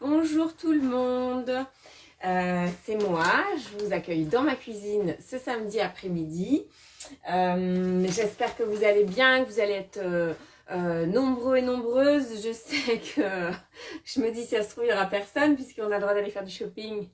Bonjour tout le monde, c'est moi, je vous accueille dans ma cuisine ce samedi après-midi. J'espère que vous allez bien, que vous allez être nombreux et nombreuses. Je sais que je me dis si ça se trouve il n'y aura personne puisqu'on a le droit d'aller faire du shopping.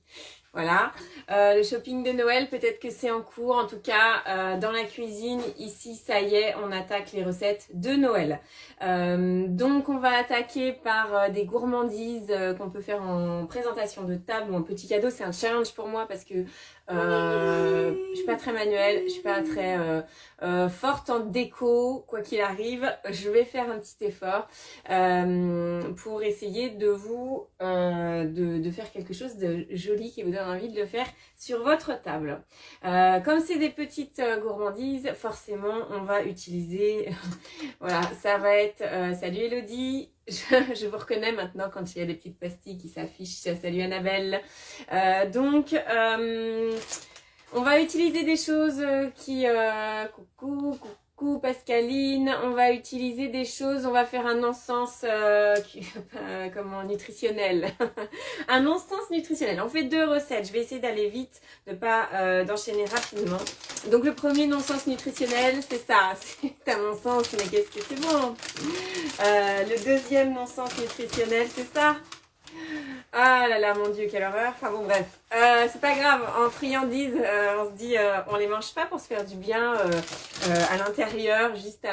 Voilà, le shopping de Noël, peut-être que c'est en cours. En tout cas, dans la cuisine, ici, ça y est, on attaque les recettes de Noël. Donc, on va attaquer par des gourmandises qu'on peut faire en présentation de table ou en petit cadeau. C'est un challenge pour moi parce que je suis pas très manuelle, je suis pas très forte en déco. Quoi qu'il arrive, je vais faire un petit effort pour essayer de vous de faire quelque chose de joli qui vous donne envie de le faire sur votre table. Comme c'est des petites gourmandises, forcément on va utiliser voilà, ça va être salut Elodie, je vous reconnais maintenant quand il y a des petites pastilles qui s'affichent. Salut Annabelle. Donc on va utiliser des choses qui coucou Pascaline, on va utiliser des choses, on va faire un encens comment nutritionnel. Un encens nutritionnel. On fait 2 recettes. Je vais essayer d'aller vite, de pas d'enchaîner rapidement. Donc le premier encens nutritionnel, c'est ça. C'est un encens, mais qu'est-ce que c'est bon. Le deuxième encens nutritionnel, c'est ça. Ah là là, mon Dieu, quelle horreur. Enfin bon, bref. C'est pas grave. En friandises, on se dit, on les mange pas pour se faire du bien à l'intérieur, juste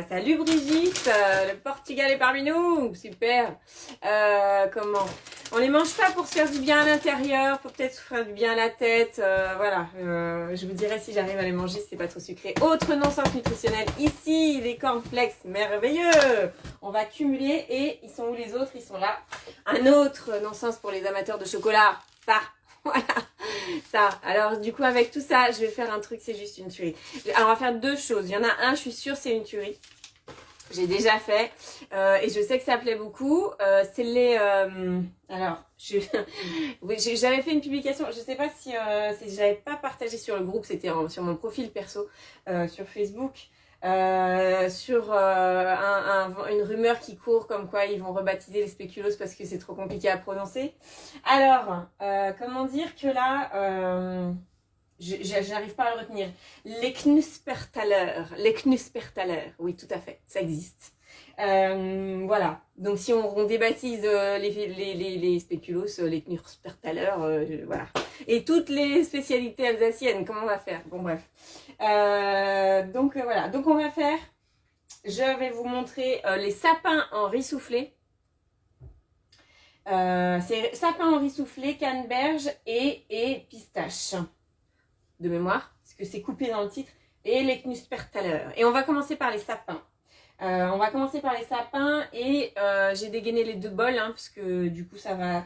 salut Brigitte, le Portugal est parmi nous. Super. Comment on les mange pas pour se faire du bien à l'intérieur, pour peut-être se faire du bien à la tête. Voilà. Je vous dirai si j'arrive à les manger, si c'est pas trop sucré. Autre non-sens nutritionnel. Ici, les cornflakes merveilleux. On va cumuler et ils sont où les autres? Ils sont là. Un autre non-sens pour les amateurs de chocolat. Ça. Voilà, ça. Alors du coup avec tout ça, je vais faire un truc, c'est juste une tuerie. Alors on va faire 2 choses. Il y en a un, je suis sûre, c'est une tuerie. J'ai déjà fait et je sais que ça plaît beaucoup. C'est les... alors, oui, j'avais fait une publication, je sais pas si j'avais pas partagé sur le groupe, c'était sur mon profil perso sur Facebook. Sur une rumeur qui court comme quoi ils vont rebaptiser les spéculoos parce que c'est trop compliqué à prononcer. Alors, comment dire que là, j'arrive pas à le retenir. Les Knuspertaler, oui tout à fait, ça existe. Voilà, donc si on débaptise les spéculoos, les Knuspertaler, voilà. Et toutes les spécialités alsaciennes, comment on va faire? Bon bref. Donc voilà, donc on va faire, je vais vous montrer les sapins en riz soufflé. C'est sapin en riz soufflé, canneberge et pistache. De mémoire, parce que c'est coupé dans le titre, et les Knuspertaler. Et on va commencer par les sapins. Et j'ai dégainé les 2 bols, hein, parce que du coup ça va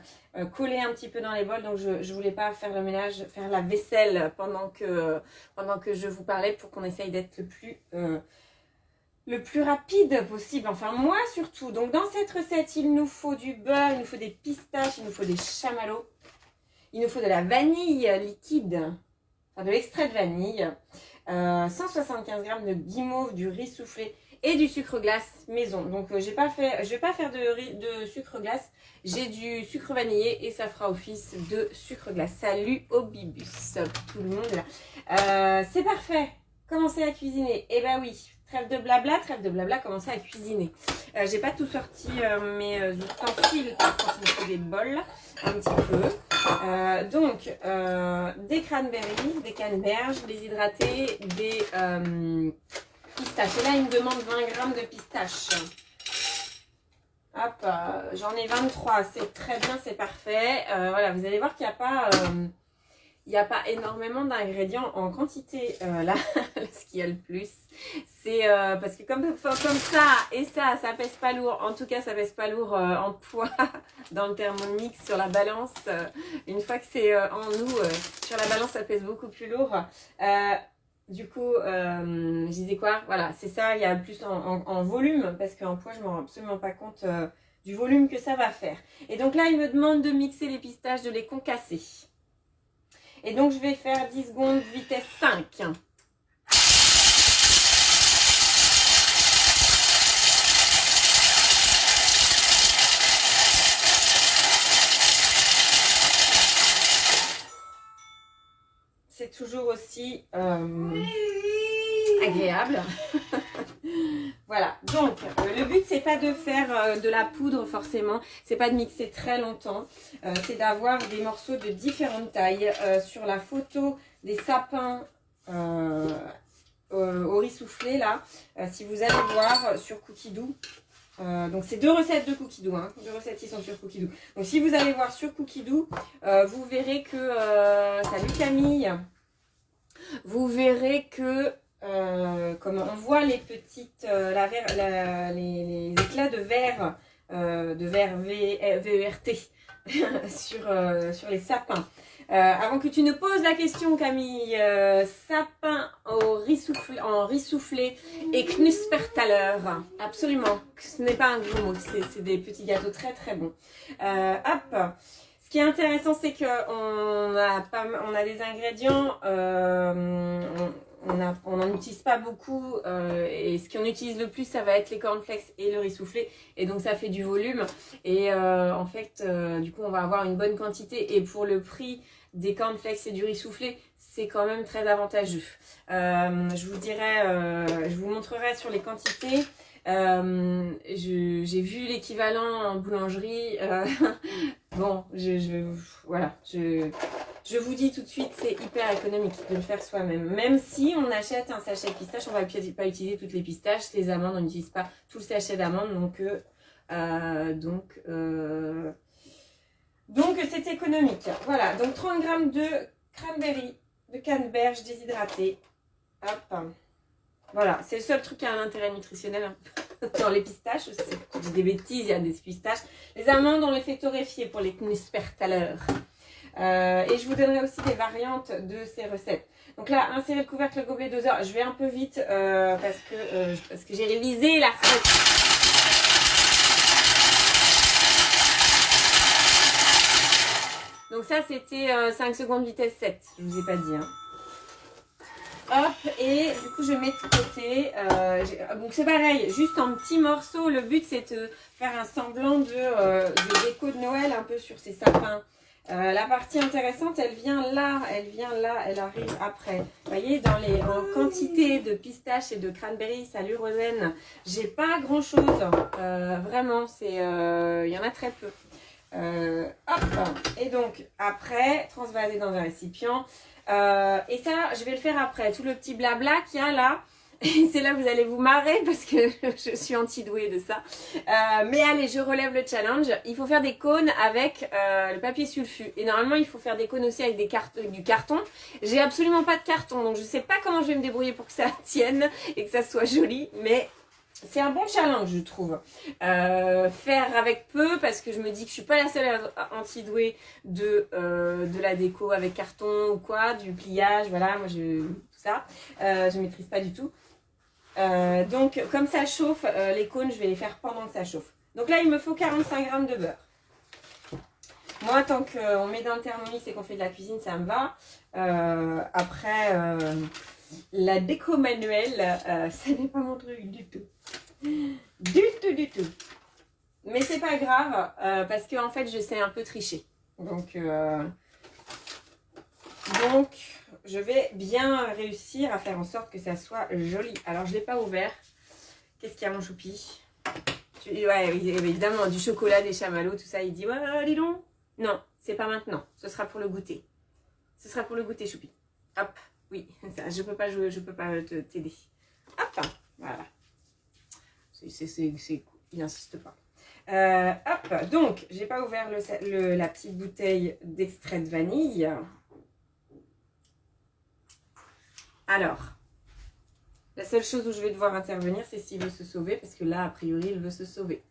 coller un petit peu dans les bols, donc je voulais pas faire le ménage, faire la vaisselle pendant que je vous parlais pour qu'on essaye d'être le plus rapide possible, enfin moi surtout. Donc dans cette recette, il nous faut du beurre, il nous faut des pistaches, il nous faut des chamallows, il nous faut de la vanille liquide, de l'extrait de vanille, 175 g de guimauve, du riz soufflé et du sucre glace maison. Donc je vais pas faire de sucre glace, j'ai du sucre vanillé et ça fera office de sucre glace. Salut au bibus, tout le monde est là. C'est parfait, commencez à cuisiner. Eh ben oui, trêve de blabla, commencez à cuisiner. J'ai pas tout sorti mes ustensiles, par contre il me faut des bols, un petit peu. Donc, des cranberries, des canneberges, des hydratés, des pistaches. Et là, il me demande 20 g de pistaches. Hop, j'en ai 23, c'est très bien, c'est parfait. Voilà, vous allez voir qu'il n'y a pas énormément d'ingrédients en quantité là, ce qu'il y a le plus. C'est parce que comme ça et ça pèse pas lourd. En tout cas, ça pèse pas lourd en poids dans le Thermomix sur la balance. Une fois que c'est en nous, sur la balance, ça pèse beaucoup plus lourd. Du coup, je disais quoi? Voilà, c'est ça, il y a plus en volume, parce qu'en poids, je ne me rends absolument pas compte du volume que ça va faire. Et donc là, il me demande de mixer les pistaches, de les concasser. Et donc, je vais faire 10 secondes, vitesse 5. c'est toujours aussi agréable. Voilà, donc le but c'est pas de faire de la poudre forcément, c'est pas de mixer très longtemps, c'est d'avoir des morceaux de différentes tailles. Sur la photo des sapins au riz soufflé là, si vous allez voir sur Cookie Dough, donc c'est 2 recettes de Cookie Dough, hein, 2 recettes qui sont sur Cookie Dough. Donc si vous allez voir sur Cookie Dough, vous verrez que, salut Camille, vous verrez que comme on voit les petites, les éclats de verre VERT sur les sapins. Avant que tu ne poses la question Camille, sapin en riz soufflé et Knuspertaler, absolument, ce n'est pas un gros mot, c'est des petits gâteaux très très bons. Hop. Ce qui est intéressant, c'est qu'on a des ingrédients, on n'en utilise pas beaucoup et ce qu'on utilise le plus, ça va être les cornflakes et le riz soufflé. Et donc, ça fait du volume. Et en fait, du coup, on va avoir une bonne quantité. Et pour le prix des cornflakes et du riz soufflé, c'est quand même très avantageux. Je vous dirais, je vous montrerai sur les quantités. J'ai vu l'équivalent en boulangerie. Bon, voilà, je vous dis tout de suite, c'est hyper économique de le faire soi-même. Même si on achète un sachet de pistaches, on ne va pas utiliser toutes les pistaches. Les amandes, on n'utilise pas tout le sachet d'amandes. Donc c'est économique. Voilà, donc 30 grammes de cranberry, de canneberge déshydratée. Hop. Voilà, c'est le seul truc qui a un intérêt nutritionnel dans les pistaches. Je dis des bêtises, il y a des pistaches. Les amandes, on les fait torréfier pour les Knuspertaler. Et je vous donnerai aussi des variantes de ces recettes. Donc là, insérer le couvercle, le gobelet doseur. Je vais un peu vite parce que j'ai révisé la recette. Donc ça, c'était 5 secondes vitesse 7. Je vous ai pas dit. Hein. Hop, et du coup, je mets de côté. Donc c'est pareil, juste en petits morceaux. Le but, c'est de faire un semblant de déco de Noël un peu sur ces sapins. La partie intéressante, elle vient là, elle arrive après. Vous voyez, en quantité de pistaches et de cranberry, salut Rosen, j'ai pas grand chose. Vraiment, il y en a très peu. Hop, et donc après, transvaser dans un récipient. Et ça, je vais le faire après. Tout le petit blabla qu'il y a là. Et c'est là que vous allez vous marrer parce que je suis anti-douée de ça. Mais allez, je relève le challenge. Il faut faire des cônes avec le papier sulfu. Et normalement, il faut faire des cônes aussi avec du carton. J'ai absolument pas de carton. Donc, je sais pas comment je vais me débrouiller pour que ça tienne et que ça soit joli. Mais c'est un bon challenge, je trouve. Faire avec peu parce que je me dis que je suis pas la seule anti-douée de la déco avec carton ou quoi, du pliage. Voilà, moi, tout ça. Je maîtrise pas du tout. Donc, comme ça chauffe, les cônes, je vais les faire pendant que ça chauffe. Donc là, il me faut 45 grammes de beurre. Moi, tant qu'on met dans le Thermomix et qu'on fait de la cuisine, ça me va. Après, la déco manuelle, ça n'est pas mon truc du tout. Du tout. Mais c'est pas grave, parce que en fait, je sais un peu tricher. Donc, je vais bien réussir à faire en sorte que ça soit joli. Alors, je ne l'ai pas ouvert. Qu'est-ce qu'il y a, mon choupi? Ouais, évidemment, du chocolat, des chamallows, tout ça. Il dit, ouais, dis donc. Non, c'est pas maintenant. Ce sera pour le goûter. Ce sera pour le goûter, choupi. Hop, oui, ça, je peux pas jouer, je peux pas t'aider. Hop, voilà. Il n'insiste pas. Hop, donc, j'ai pas ouvert la petite bouteille d'extrait de vanille. Alors, la seule chose où je vais devoir intervenir, c'est s'il veut se sauver, parce que là, a priori, il veut se sauver.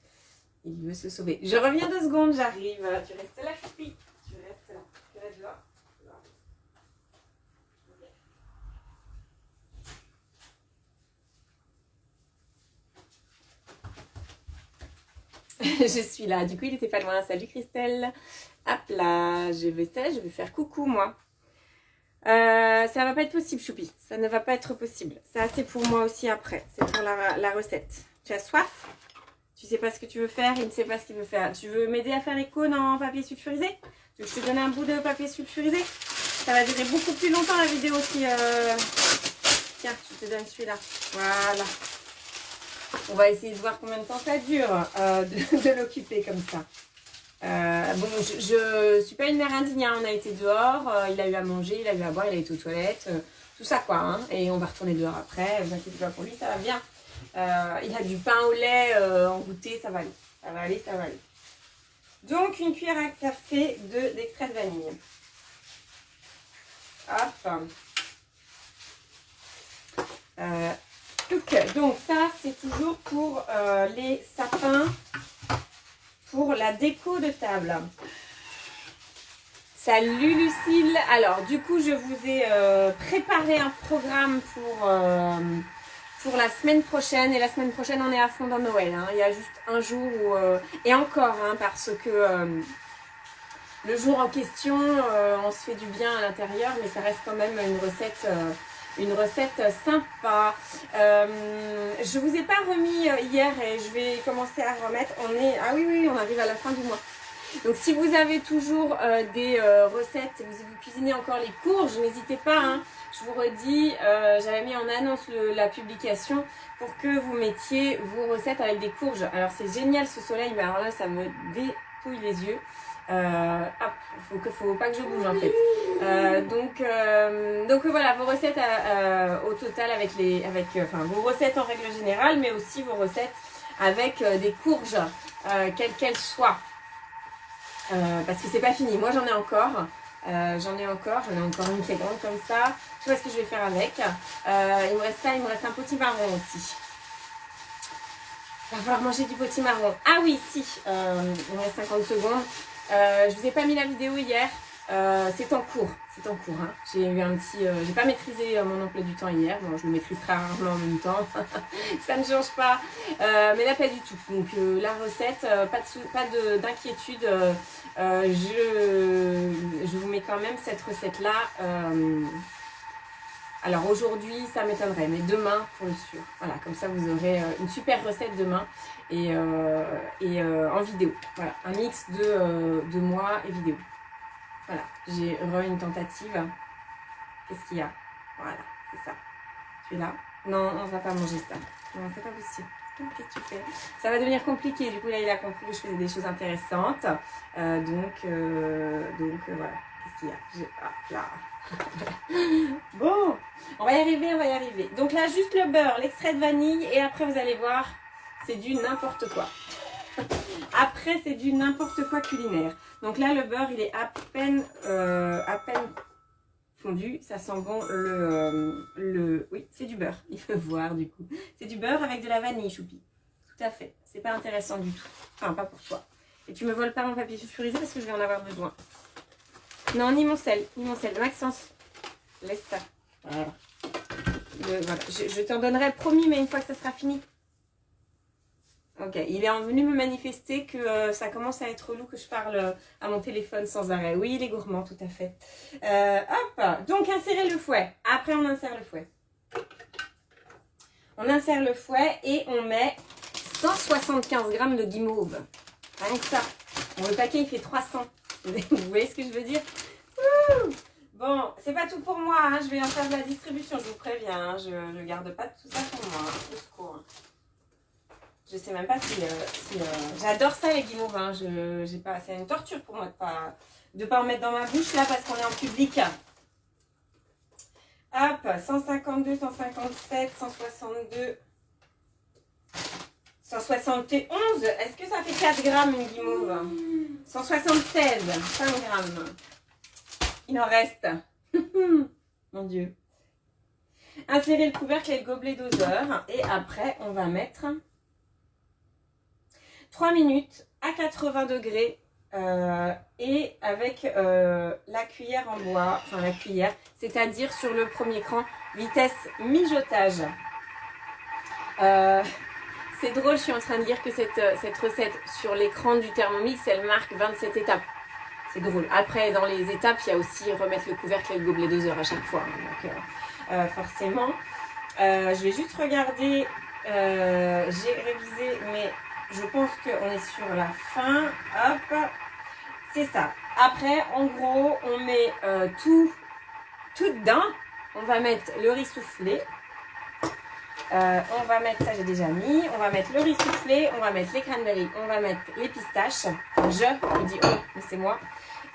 Il veut se sauver. Je reviens 2 secondes, j'arrive. Tu restes là, choupi. Tu restes là. Tu restes là. Je suis là. Du coup, il n'était pas loin. Salut Christelle. Hop là, je vais faire coucou, moi. Ça va pas être possible, choupi. Ça ne va pas être possible. Ça, c'est pour moi aussi après. C'est pour la recette. Tu as soif? Tu sais pas ce que tu veux faire? Il ne sait pas ce qu'il veut faire. Tu veux m'aider à faire les cônes en papier sulfurisé? Tu veux que je te donne un bout de papier sulfurisé? Ça va durer beaucoup plus longtemps la vidéo si... Tiens, je te donne celui-là. Voilà. On va essayer de voir combien de temps ça dure de l'occuper comme ça. Bon, je suis pas une mère indigne, hein. On a été dehors, il a eu à manger, il a eu à boire, il a été aux toilettes, tout ça quoi. Hein. Et on va retourner dehors après, vous inquiétez pas pour lui, ça va bien. Il a du pain au lait en goûter, ça va aller. Ça va aller, ça va aller. Donc, une cuillère à café d'extrait de vanille. Hop. Donc ça, c'est toujours pour les sapins, pour la déco de table. Salut Lucille. Alors, du coup, je vous ai préparé un programme pour la semaine prochaine. Et la semaine prochaine, on est à fond dans Noël. Hein. Il y a juste un jour où... et encore, hein, parce que le jour en question, on se fait du bien à l'intérieur, mais ça reste quand même une recette sympa. Je vous ai pas remis hier et je vais commencer à remettre. Ah oui, on arrive à la fin du mois. Donc si vous avez toujours des recettes, vous cuisinez encore les courges, n'hésitez pas. Hein. Je vous redis, j'avais mis en annonce la publication pour que vous mettiez vos recettes avec des courges. Alors c'est génial ce soleil, mais alors là ça me dépouille les yeux. Faut pas que je bouge en fait. Donc voilà, vos recettes au total avec vos recettes en règle générale, mais aussi vos recettes avec des courges, quelles qu'elles soient. Parce que c'est pas fini. Moi j'en ai encore. J'en ai encore une qui est grande comme ça. Je sais pas ce que je vais faire avec. Il me reste ça, il me reste un potimarron aussi. Il va falloir manger du potimarron. Ah oui, si. Il me reste 50 secondes. Je vous ai pas mis la vidéo hier. C'est en cours. Hein. J'ai eu un petit. J'ai pas maîtrisé mon emploi du temps hier. Bon, je le maîtrise très rarement en même temps. Ça ne change pas. Mais là, pas du tout. Donc la recette, pas d'inquiétude. Je vous mets quand même cette recette là. Alors aujourd'hui, ça m'étonnerait, mais demain, pour le sûr. Voilà, comme ça vous aurez une super recette demain et en vidéo. Voilà, un mix de moi et vidéo. Voilà, j'ai une tentative. Qu'est-ce qu'il y a? Voilà, c'est ça. Tu es là? Non, on ne va pas manger ça. Non, c'est pas possible. Qu'est-ce que tu fais? Ça va devenir compliqué. Du coup, là, il a compris que je faisais des choses intéressantes. Donc voilà. Qu'est-ce qu'il y a? Là. Bon, on va y arriver. Donc là, juste le beurre, l'extrait de vanille et après, vous allez voir, c'est du n'importe quoi. Après, c'est du n'importe quoi culinaire. Donc là, le beurre, il est à peine fondu. Ça sent bon oui, c'est du beurre. Il faut voir du coup. C'est du beurre avec de la vanille, choupi. Tout à fait. C'est pas intéressant du tout. Enfin, pas pour toi. Et tu me voles pas mon papier sulfurisé parce que je vais en avoir besoin. Non, ni mon sel. Maxence, laisse ça. Voilà. Voilà. Je t'en donnerai promis, mais une fois que ça sera fini. Ok, il est venu me manifester que ça commence à être relou que je parle à mon téléphone sans arrêt. Oui, il est gourmand, tout à fait. Hop, donc insérer le fouet. Après, on insère le fouet. On insère le fouet et on met 175 g de guimauve. Rien que ça. Bon, le paquet, il fait 300. Vous voyez ce que je veux dire? Bon, c'est pas tout pour moi. Hein. Je vais en faire de la distribution, je vous préviens. Hein. Je ne garde pas tout ça pour moi. Hein. Au secours. Je sais même pas si j'adore ça les guimauves. Hein. C'est une torture pour moi de pas en mettre dans ma bouche là parce qu'on est en public. Hop, 152, 157, 162, 171. Est-ce que ça fait 4 grammes une guimauve? 176, 5 grammes. Il en reste. Mon Dieu. Insérer le couvercle et le gobelet doseur. Et après, on va mettre 3 minutes à 80 degrés et avec la cuillère en bois, enfin la cuillère, c'est-à-dire sur le premier cran, vitesse mijotage. C'est drôle, je suis en train de dire que cette recette sur l'écran du Thermomix, elle marque 27 étapes. C'est drôle. Après, dans les étapes, il y a aussi remettre le couvercle et le gobelet doseur à chaque fois. Donc, forcément, je vais juste regarder. J'ai révisé, mais je pense qu'on est sur la fin. Hop, c'est ça. Après, en gros, on met tout tout dedans. On va mettre le riz soufflé. On va mettre, ça j'ai déjà mis, on va mettre le riz soufflé, on va mettre les cranberries, on va mettre les pistaches. Enfin, je dis oh, mais c'est moi.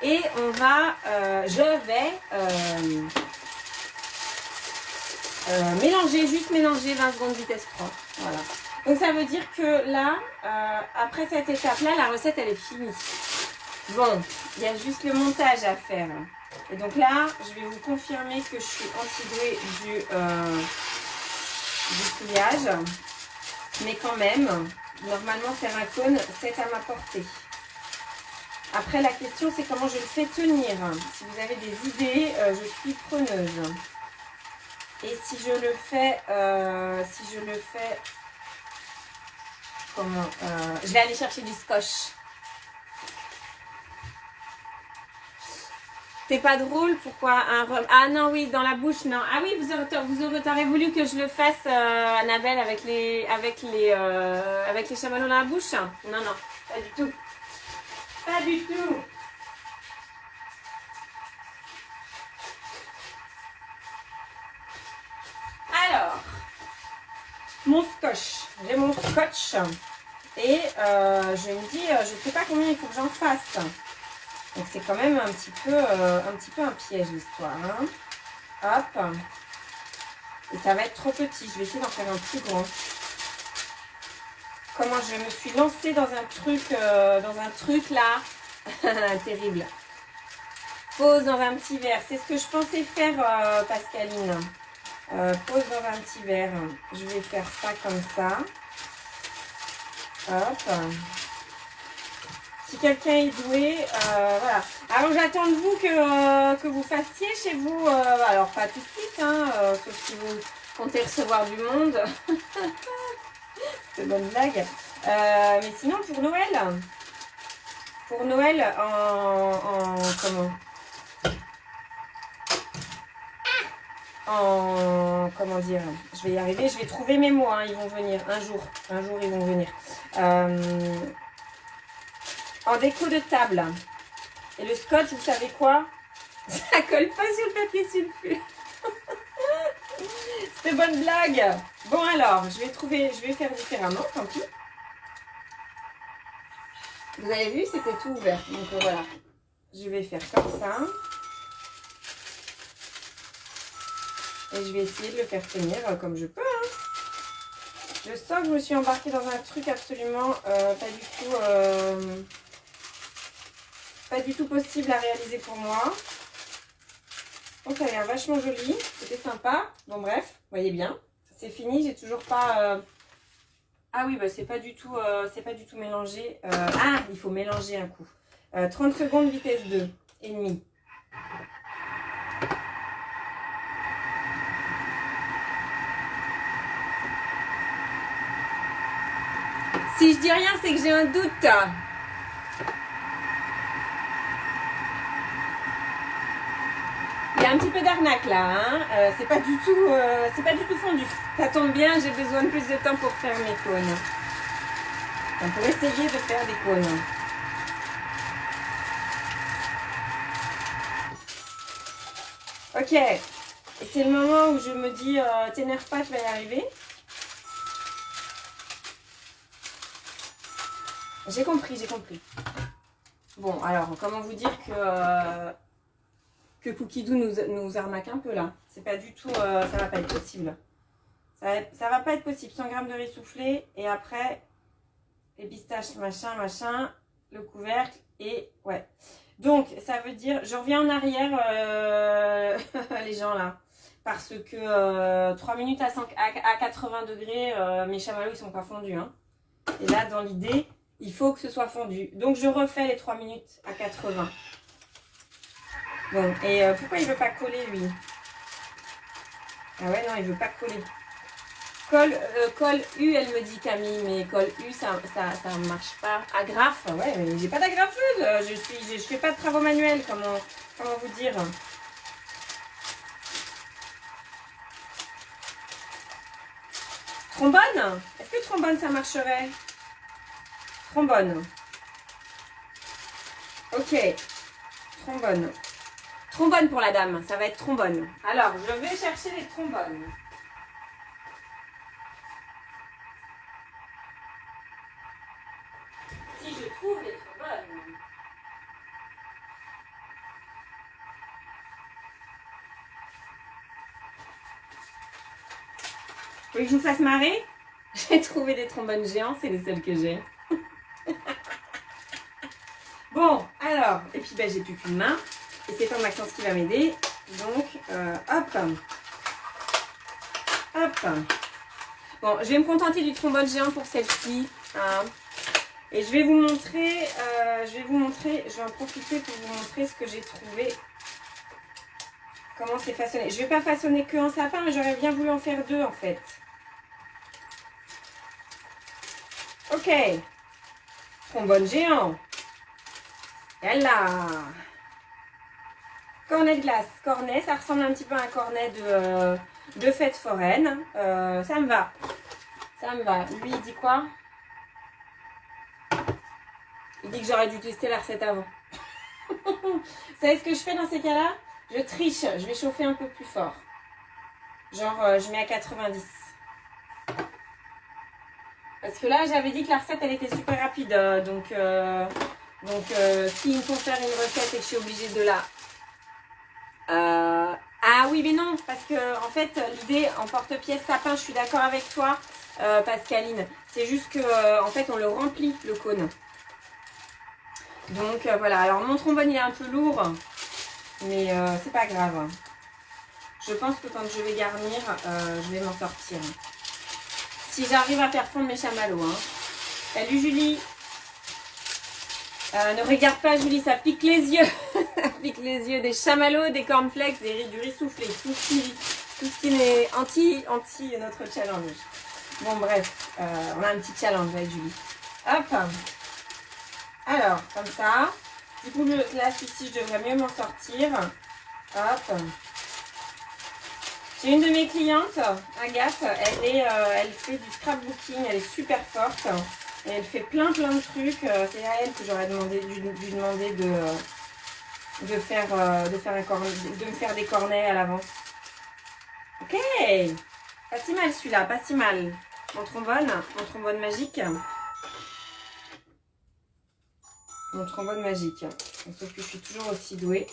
Et on va, je vais mélanger, juste mélanger 20 secondes vitesse 3. Voilà. Donc ça veut dire que là, après cette étape-là, la recette elle est finie. Bon, il y a juste le montage à faire. Et donc là, je vais vous confirmer que je suis anti-douée du pliage. Mais quand même, normalement faire un cône, c'est à ma portée. Après, la question, c'est comment je le fais tenir. Si vous avez des idées, je suis preneuse. Et si je le fais, comment je vais aller chercher du scotch. C'est pas drôle, pourquoi un rhum? Ah non, oui, dans la bouche, non. Ah oui, t'aurais voulu que je le fasse, Annabelle, avec les chamallows dans la bouche? Non, non, pas du tout. Pas du tout. Alors, mon scotch. J'ai mon scotch. Et je me dis, je ne sais pas combien il faut que j'en fasse. Donc c'est quand même un petit peu un piège l'histoire. Hein. Hop. Et ça va être trop petit. Je vais essayer d'en faire un plus grand. Comment je me suis lancée dans un truc là. Terrible. Pose dans un petit verre. C'est ce que je pensais faire, Pascaline. Pose dans un petit verre. Je vais faire ça comme ça. Hop. Si quelqu'un est doué, voilà. Alors j'attends de vous que vous fassiez chez vous. Alors pas tout de suite, hein, sauf si vous comptez recevoir du monde. C'est une bonne blague. Mais sinon pour Noël. Pour Noël comment dire, je vais y arriver, je vais trouver mes mots, hein, ils vont venir un jour ils vont venir. En déco de table. Et le scotch, vous savez quoi? Ça colle pas sur le papier sulfure. C'était bonne blague. Bon alors, je vais faire différemment, tant pis. Vous avez vu, c'était tout ouvert. Donc voilà, je vais faire comme ça. Et je vais essayer de le faire tenir comme je peux. Hein. Je sens que je me suis embarquée dans un truc absolument pas du tout possible à réaliser pour moi. Bon, ça a l'air vachement joli. C'était sympa. Bon, bref, vous voyez bien. C'est fini. J'ai toujours pas... Ah oui, bah, c'est pas du tout mélangé. Ah, il faut mélanger un coup. 30 secondes, vitesse 2 et demi. Si je dis rien, c'est que j'ai un doute. Il y a un petit peu d'arnaque là, hein. C'est pas du tout fondu. Ça tombe bien, j'ai besoin de plus de temps pour faire mes cônes. On peut essayer de faire des cônes. Ok. Et c'est le moment où je me dis, t'énerve pas, je vais y arriver. J'ai compris. Bon, alors, comment vous dire que Cookidoo nous arnaque un peu là. C'est pas du tout, ça va pas être possible. Ça va pas être possible. 100 g de riz soufflé et après les pistaches, machin, le couvercle et ouais. Donc, ça veut dire, je reviens en arrière, les gens là. Parce que 3 minutes à 80 degrés, mes chamallows ils sont pas fondus. Hein. Et là, dans l'idée, il faut que ce soit fondu. Donc, je refais les 3 minutes à 80. Bon, et pourquoi il veut pas coller, lui? Ah ouais, non, il veut pas coller. Colle U, elle me dit Camille, mais colle U, ça marche pas. Agrafe, ouais, mais j'ai pas d'agrafeuse. Je fais pas de travaux manuels, comment vous dire? Trombone? Est-ce que trombone, ça marcherait? Trombone. Ok. Trombone. Trombone pour la dame, ça va être trombone. Alors, je vais chercher les trombones. Si je trouve les trombones. Vous voulez que je vous fasse marrer? J'ai trouvé des trombones géants, c'est les seuls que j'ai. Bon, alors, et puis ben, j'ai plus qu'une main. Et c'est pas Maxence qui va m'aider. Donc, hop. Hop. Bon, je vais me contenter du trombone géant pour celle-ci. Hein. Et je vais vous montrer, je vais en profiter pour vous montrer ce que j'ai trouvé. Comment c'est façonné. Je vais pas façonner qu'un sapin, mais j'aurais bien voulu en faire deux en fait. Ok. Trombone géant. Et là. Cornet de glace. Cornet, ça ressemble un petit peu à un cornet de fête foraine. Ça me va. Ça me va. Lui, il dit quoi? Il dit que j'aurais dû tester la recette avant. Vous savez ce que je fais dans ces cas-là? Je triche. Je vais chauffer un peu plus fort. Genre, je mets à 90. Parce que là, j'avais dit que la recette, elle était super rapide. Donc s'il me faut faire une recette et que je suis obligée de la... Ah oui, mais non. Parce que, en fait, l'idée en porte-pièce sapin, je suis d'accord avec toi, Pascaline. C'est juste que, en fait, on le remplit, le cône. Donc, voilà. Alors, mon trombone, il est un peu lourd. Mais c'est pas grave. Je pense que quand je vais garnir, je vais m'en sortir. Si j'arrive à faire fondre mes chamallows. Hein. Salut Julie. Ne regarde pas Julie, ça pique les yeux. Ça pique les yeux. Des chamallows, des cornflakes, du riz soufflé. Tout ce qui est anti notre challenge. Bon bref, on a un petit challenge avec Julie. Hop. Alors, comme ça. Du coup, là, ici, je devrais mieux m'en sortir. Hop. J'ai une de mes clientes, Agathe, elle fait du scrapbooking, elle est super forte. Et elle fait plein de trucs. C'est à elle que j'aurais dû demander de me faire des cornets à l'avance. Ok. Pas si mal celui-là, pas si mal. Mon trombone magique. Mon trombone magique. Sauf que je suis toujours aussi douée.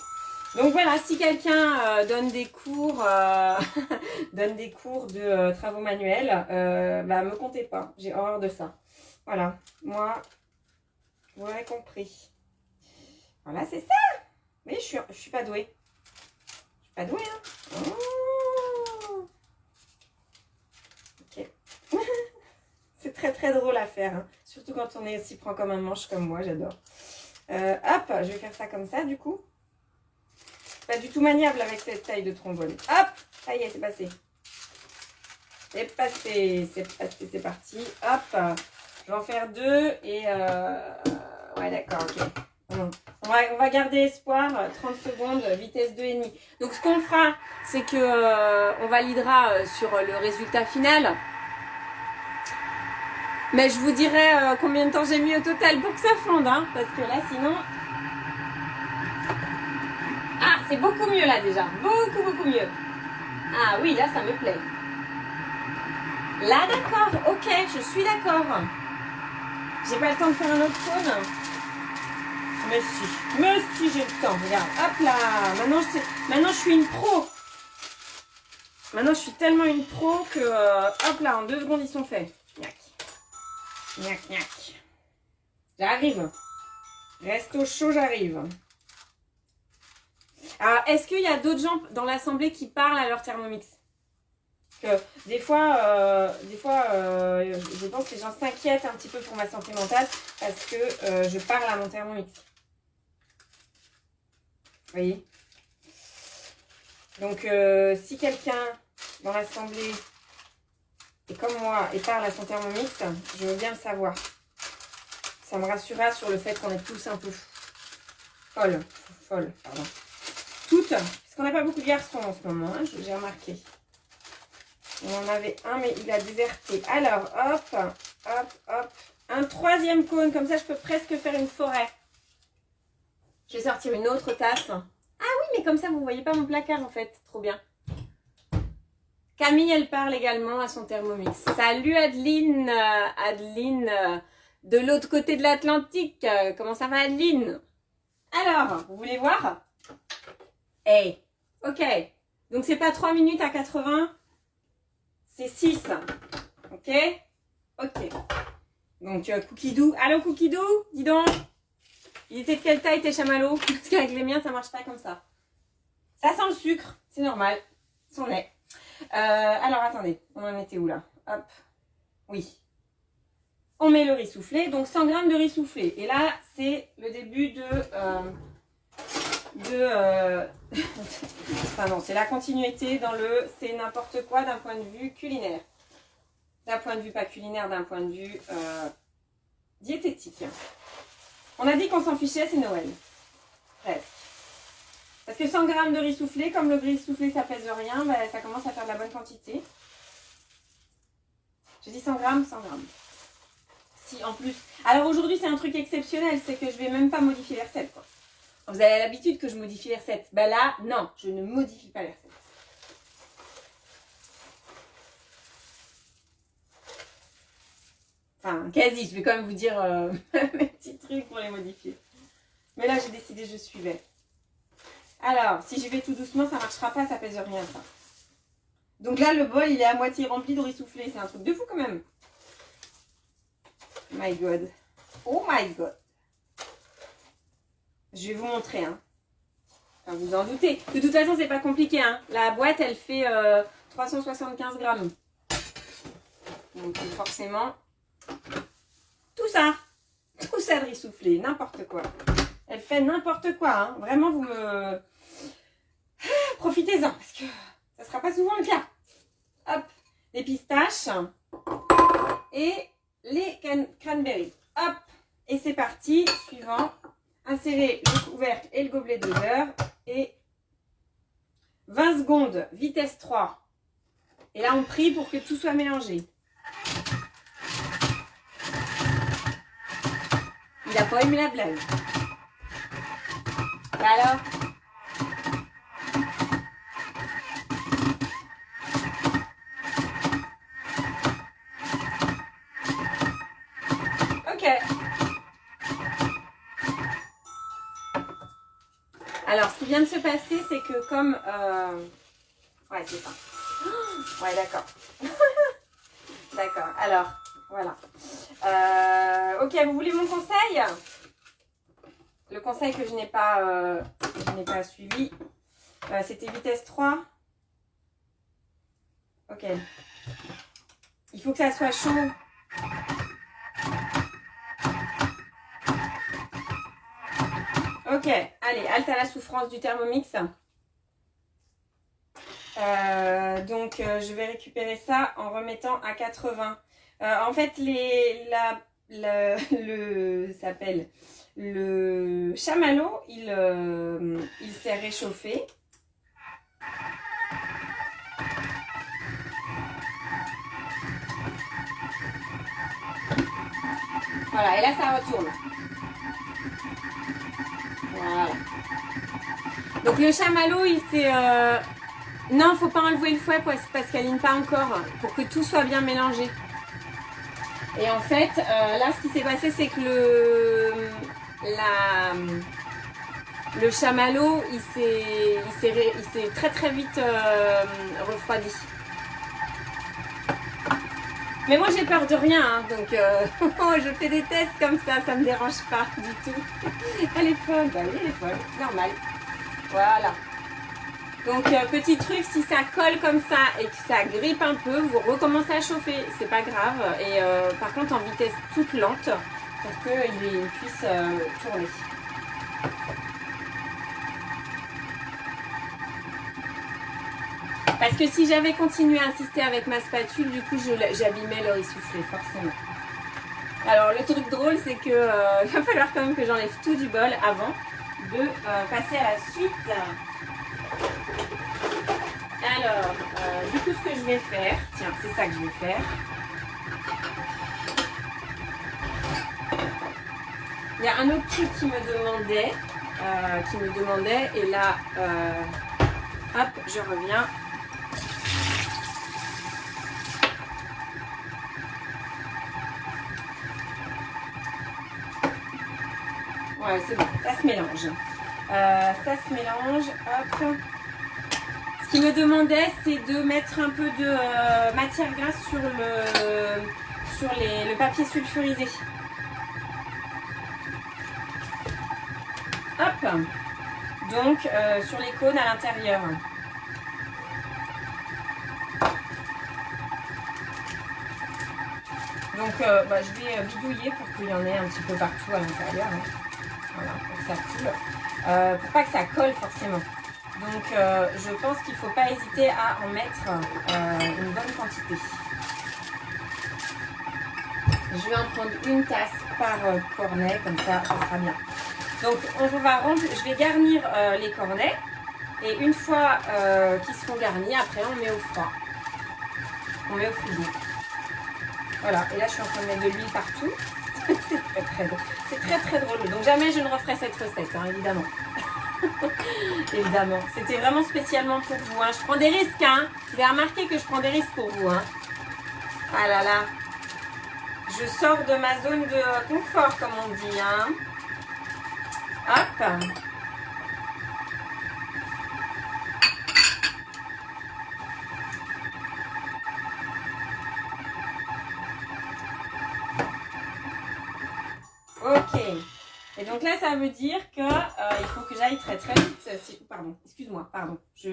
Donc voilà, si quelqu'un donne des cours, de travaux manuels, bah me comptez pas. J'ai horreur de ça. Voilà, moi, vous l'avez compris. Voilà, c'est ça. Mais je suis pas douée. Je suis pas douée, hein. Oh. Ok. C'est très très drôle à faire. Hein. Surtout quand on s'y prend comme un manche comme moi, j'adore. Hop, je vais faire ça comme ça du coup. Pas du tout maniable avec cette taille de trombone. Hop, ça y est, c'est passé. C'est passé, c'est parti. Hop, je vais en faire deux et... ouais, d'accord, ok. On va garder espoir, 30 secondes, vitesse 2,5. Donc, ce qu'on fera, c'est que on validera sur le résultat final. Mais je vous dirai combien de temps j'ai mis au total pour que ça fonde, hein, parce que là, sinon... Ah, c'est beaucoup mieux là déjà. Beaucoup mieux. Ah oui, là, ça me plaît. Là, d'accord. Ok, je suis d'accord. J'ai pas le temps de faire un autre cône. Mais si, j'ai le temps. Regarde, hop là. Maintenant, je suis une pro. Maintenant, je suis tellement une pro que, hop là, en 2 secondes, ils sont faits. Gnac. J'arrive. Reste au chaud, j'arrive. Alors, est-ce qu'il y a d'autres gens dans l'assemblée qui parlent à leur Thermomix? Parce que des fois, je pense que les gens s'inquiètent un petit peu pour ma santé mentale parce que je parle à mon Thermomix. Vous voyez? Donc, si quelqu'un dans l'assemblée est comme moi et parle à son Thermomix, je veux bien le savoir. Ça me rassurera sur le fait qu'on est tous un peu folles, pardon. Toutes, parce qu'on n'a pas beaucoup de garçons en ce moment, hein, j'ai remarqué. On en avait un, mais il a déserté. Alors, hop. Un 3e cône, comme ça je peux presque faire une forêt. Je vais sortir une autre tasse. Ah oui, mais comme ça, vous ne voyez pas mon placard, en fait. Trop bien. Camille, elle parle également à son Thermomix. Salut Adeline, Adeline, de l'autre côté de l'Atlantique. Comment ça va, Adeline? Alors, vous voulez voir? Hey, ok. Donc, c'est pas 3 minutes à 80, c'est 6. Ok? Ok. Donc, Cookidou. Allô, Cookidou? Dis donc. Il était de quelle taille tes chamallows? Parce qu'avec les miens, ça marche pas comme ça. Ça sent le sucre, c'est normal. Son lait. Alors, attendez. On en était où, là? Hop. Oui. On met le riz soufflé. Donc, 100 g de riz soufflé. Et là, c'est le début enfin non, c'est la continuité dans le... C'est n'importe quoi d'un point de vue culinaire. D'un point de vue pas culinaire, d'un point de vue diététique. On a dit qu'on s'en fichait, c'est Noël. Presque. Parce que 100 g de riz soufflé, comme le riz soufflé ça pèse rien, ben, ça commence à faire de la bonne quantité. J'ai dit 100 g, 100 g. Si en plus... Alors aujourd'hui c'est un truc exceptionnel, c'est que je vais même pas modifier les recettes, quoi. Vous avez l'habitude que je modifie les recettes. Ben là, non, je ne modifie pas les recettes. Enfin, quasi, je vais quand même vous dire mes petits trucs pour les modifier. Mais là, j'ai décidé, je suivais. Alors, si j'y vais tout doucement, ça ne marchera pas, ça pèse rien, ça. Donc là, le bol, il est à moitié rempli de riz soufflé. C'est un truc de fou, quand même. My God. Oh my God. Je vais vous montrer, hein. Enfin, vous en doutez. De toute façon, c'est pas compliqué, hein. La boîte, elle fait 375 grammes. Donc, forcément... Tout ça de riz soufflé, n'importe quoi. Elle fait n'importe quoi, hein. Vraiment, vous me... Profitez-en, parce que ça sera pas souvent le cas. Hop, les pistaches et les cranberries. Hop, et c'est parti. Suivant, insérez le couvercle et le gobelet de beurre. Et 20 secondes, vitesse 3. Et là, on prie pour que tout soit mélangé. Il n'a pas aimé la blague. Et alors? Ok. Alors, ce qui vient de se passer, c'est que comme... Ouais, c'est ça. Ouais, d'accord. D'accord. Alors, voilà. Ok, vous voulez mon conseil? Le conseil que je n'ai pas suivi, c'était vitesse 3. Ok. Il faut que ça soit chaud. Ok, allez, halte à la souffrance du Thermomix. Donc, je vais récupérer ça en remettant à 80. En fait, le chamallow, il s'est réchauffé. Voilà, et là, ça retourne. Voilà. Donc, le chamallow, il s'est... Non, faut pas enlever le fouet parce qu'elle n'aligne pas encore pour que tout soit bien mélangé. Et en fait, là, ce qui s'est passé, c'est que le chamallow, il s'est très très vite refroidi. Mais moi, j'ai peur de rien, hein, donc je fais des tests comme ça me dérange pas du tout. Elle est folle, bah oui, elle est folle, c'est normal. Voilà. Donc, petit truc, si ça colle comme ça et que ça grippe un peu, vous recommencez à chauffer, c'est pas grave. Et par contre, en vitesse toute lente, pour qu'il puisse tourner. Parce que si j'avais continué à insister avec ma spatule, du coup, j'abîmais le riz soufflé, forcément. Alors, le truc drôle, c'est que il va falloir quand même que j'enlève tout du bol avant de passer à la suite. Alors, du coup, ce que je vais faire, tiens, c'est ça que je vais faire. Il y a un autre truc qui me demandait, qui me demandait. Et là, hop, je reviens. Ouais, c'est bon, ça se mélange. Ça se mélange, hop. Ce qu'il me demandait, c'est de mettre un peu de matière grasse sur le papier sulfurisé. Hop. Donc, sur les cônes à l'intérieur. Donc, je vais bidouiller pour qu'il y en ait un petit peu partout à l'intérieur. Hein. Voilà, pour que ça coule. Pour pas que ça colle forcément. Donc, je pense qu'il ne faut pas hésiter à en mettre une bonne quantité. Je vais en prendre une tasse par cornet, comme ça sera bien. Donc, je vais garnir les cornets. Et une fois qu'ils seront garnis, après on met au froid. On met au frigo. Voilà, et là je suis en train de mettre de l'huile partout. C'est très très drôle. Donc jamais je ne referai cette recette, hein, évidemment. Évidemment. C'était vraiment spécialement pour vous. Hein. Je prends des risques. Hein. Vous avez remarqué que je prends des risques pour vous. Hein. Ah là là. Je sors de ma zone de confort, comme on dit. Hein. Hop. Ok. Et donc là, ça veut dire que il faut que j'aille très très vite. Pardon, excuse-moi, pardon. Je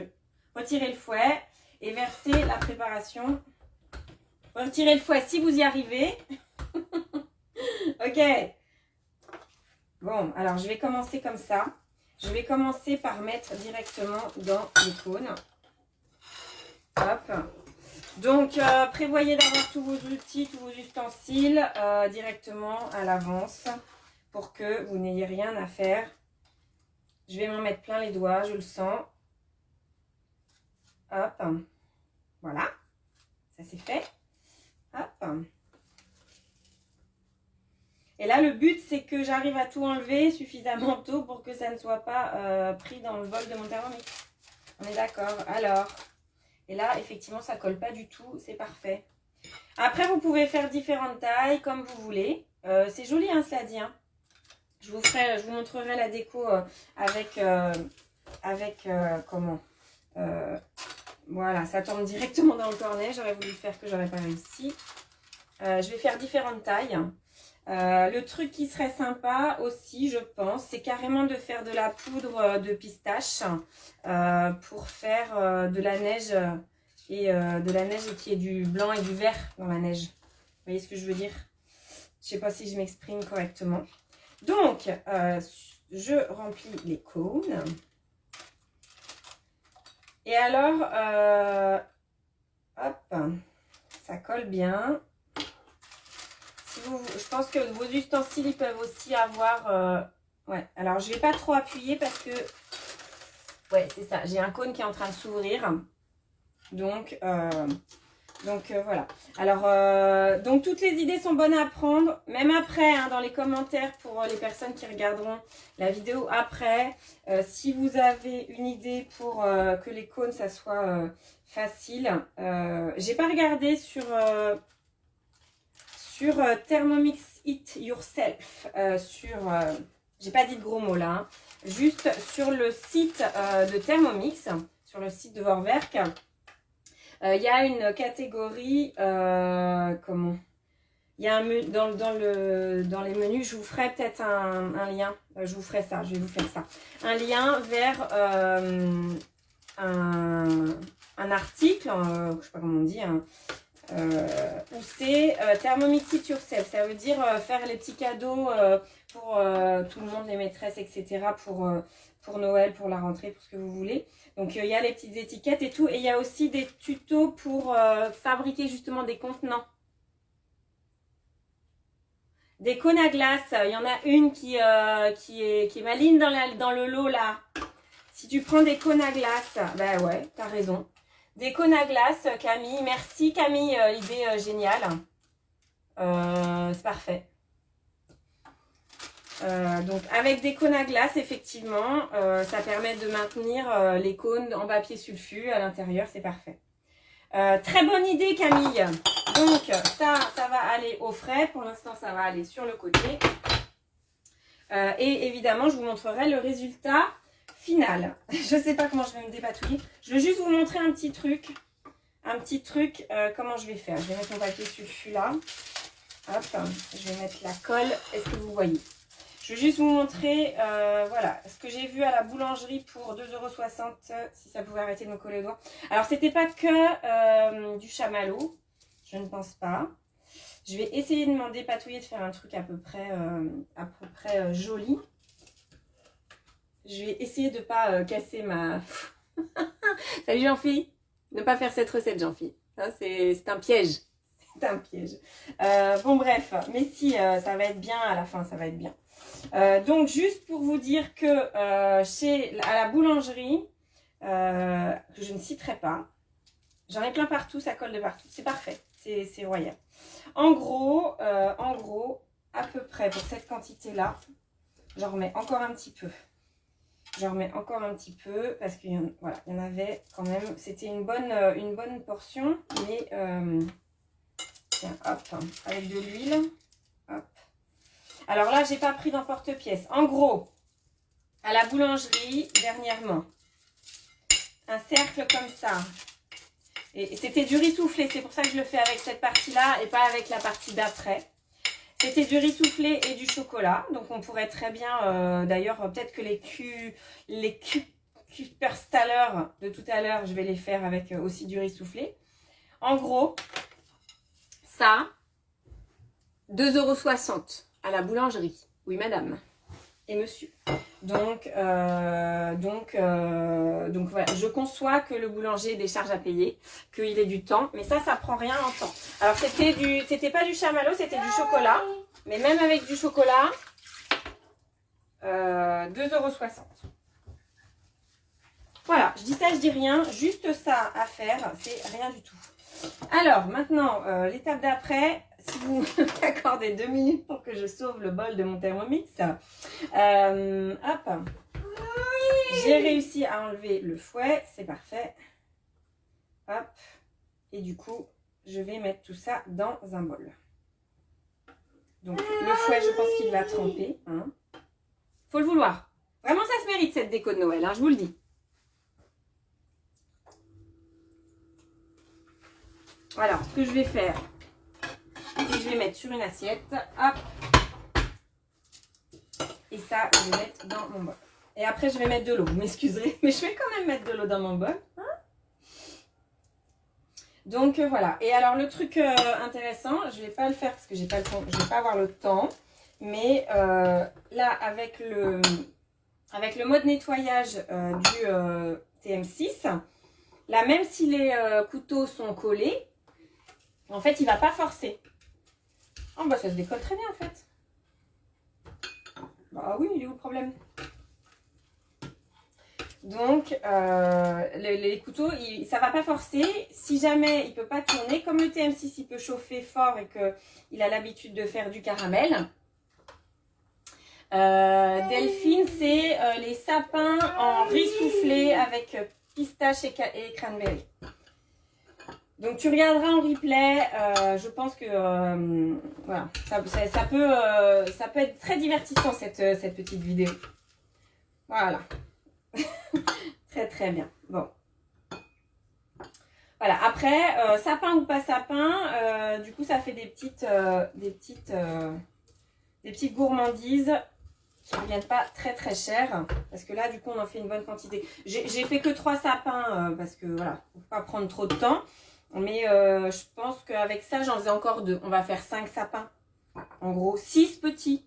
retirer le fouet et verser la préparation. Retirez le fouet si vous y arrivez. Ok. Bon, alors je vais commencer comme ça. Je vais commencer par mettre directement dans les cônes. Hop. Donc, prévoyez d'avoir tous vos outils, tous vos ustensiles directement à l'avance pour que vous n'ayez rien à faire. Je vais m'en mettre plein les doigts, je le sens. Hop. Voilà. Ça c'est fait. Hop. Et là, le but, c'est que j'arrive à tout enlever suffisamment tôt pour que ça ne soit pas pris dans le bol de mon thermomix. On est d'accord? Alors, et là, effectivement, ça ne colle pas du tout. C'est parfait. Après, vous pouvez faire différentes tailles comme vous voulez. C'est joli, hein, cela dit. Hein. Je vous montrerai la déco comment voilà, ça tombe directement dans le cornet. J'aurais voulu faire que j'aurais pas réussi. Je vais faire différentes tailles. Le truc qui serait sympa aussi, je pense, c'est carrément de faire de la poudre de pistache pour faire de la neige et qu'il y ait du blanc et du vert dans la neige. Vous voyez ce que je veux dire? Je ne sais pas si je m'exprime correctement. Donc, je remplis les cônes. Et alors, hop, ça colle bien. Je pense que vos ustensiles, ils peuvent aussi avoir... ouais, alors je ne vais pas trop appuyer parce que... Ouais, c'est ça. J'ai un cône qui est en train de s'ouvrir. Donc voilà. Alors, donc toutes les idées sont bonnes à prendre. Même après, hein, dans les commentaires pour les personnes qui regarderont la vidéo après. Si vous avez une idée pour que les cônes, ça soit facile. J'ai pas regardé sur Thermomix It Yourself, j'ai pas dit de gros mots là, hein, juste sur le site de Thermomix, sur le site de Vorwerk, il y a une catégorie, comment, il y a dans les menus, je vous ferai peut-être un lien, je vous ferai ça, je vais vous faire ça, un lien vers un article, je sais pas comment on dit, où c'est Thermomix It Yourself, ça veut dire faire les petits cadeaux pour tout le monde, les maîtresses, etc. Pour Noël, pour la rentrée, pour ce que vous voulez. Donc il y a les petites étiquettes et tout, et il y a aussi des tutos pour fabriquer justement des contenants. Des cônes à glace, il y en a une qui est maligne dans le lot là. Si tu prends des cônes à glace, ben ouais, t'as raison. Des cônes à glace, Camille. Merci Camille, l'idée géniale. C'est parfait. Donc avec des cônes à glace, effectivement, ça permet de maintenir les cônes en papier sulfu à l'intérieur, c'est parfait. Très bonne idée Camille. Donc ça va aller au frais, pour l'instant ça va aller sur le côté. Et évidemment je vous montrerai le résultat final. Je ne sais pas comment je vais me dépatouiller. Je veux juste vous montrer un petit truc. Comment je vais faire. Je vais mettre mon papier sulfu là. Hop, je vais mettre la colle. Est-ce que vous voyez? Je vais juste vous montrer, voilà, ce que j'ai vu à la boulangerie pour 2,60 €, si ça pouvait arrêter de me coller les doigts. Alors, c'était pas que du chamallow, je ne pense pas. Je vais essayer de m'en dépatouiller, de faire un truc à peu près joli. Je vais essayer de ne pas casser ma... Salut Jean-Philippe. Ne pas faire cette recette, Jean-Philippe. C'est un piège. C'est un piège. Bon, bref. Mais si, ça va être bien à la fin, ça va être bien. Donc, juste pour vous dire que à la boulangerie, que je ne citerai pas, j'en ai plein partout, ça colle de partout. C'est parfait. C'est royal. En gros, à peu près pour cette quantité-là, j'en remets encore un petit peu. J'en remets encore un petit peu parce qu'il y en avait quand même. C'était une bonne portion. Mais, tiens, hop, avec de l'huile. Hop. Alors là, j'ai pas pris d'emporte-pièce. En gros, à la boulangerie, dernièrement, un cercle comme ça. Et c'était du riz soufflé. C'est pour ça que je le fais avec cette partie-là et pas avec la partie d'après. C'était du riz soufflé et du chocolat. Donc, on pourrait très bien, d'ailleurs, peut-être que les Cooperstaller de tout à l'heure, je vais les faire avec aussi du riz soufflé. En gros, ça, 2,60 € à la boulangerie. Oui, madame et monsieur. Donc voilà, je conçois que le boulanger ait des charges à payer, qu'il ait du temps, mais ça prend rien en temps. Alors c'était pas du chamallow, c'était du chocolat, mais même avec du chocolat, 2,60 €. Voilà, je dis ça, je dis rien, juste ça à faire, c'est rien du tout. Alors maintenant, l'étape d'après, si vous m'accordez 2 minutes pour que je sauve le bol de mon Thermomix, hop, j'ai réussi à enlever le fouet, c'est parfait. Hop, et du coup, je vais mettre tout ça dans un bol. Donc le fouet, je pense qu'il va tremper. Hein. Faut le vouloir. Vraiment, ça se mérite cette déco de Noël, hein, je vous le dis. Alors, ce que je vais faire, c'est que je vais mettre sur une assiette. Hop. Et ça, je vais mettre dans mon bol. Et après, je vais mettre de l'eau. Vous m'excuserez, mais je vais quand même mettre de l'eau dans mon bol. Hein. Donc, voilà. Et alors, le truc intéressant, je ne vais pas le faire parce que j'ai pas le temps, je ne vais pas avoir le temps. Mais là, avec le mode nettoyage du TM6, là, même si les couteaux sont collés, en fait, il ne va pas forcer. Oh, bah ça se décolle très bien, en fait. Bah oui, il est où le problème? Donc, les couteaux, ça ne va pas forcer. Si jamais il ne peut pas tourner, comme le TM6, il peut chauffer fort et qu'il a l'habitude de faire du caramel. Delphine, c'est les sapins en riz soufflé avec pistache et cranberry. Donc tu regarderas en replay, je pense que voilà, ça peut être très divertissant cette petite vidéo. Voilà. Très très bien. Bon. Voilà, après, sapin ou pas sapin, du coup ça fait des petites gourmandises qui ne reviennent pas très très cher. Parce que là, du coup, on en fait une bonne quantité. J'ai fait que 3 sapins parce que voilà, il ne faut pas prendre trop de temps. Mais je pense qu'avec ça, j'en faisais encore 2. On va faire 5 sapins. En gros, 6 petits.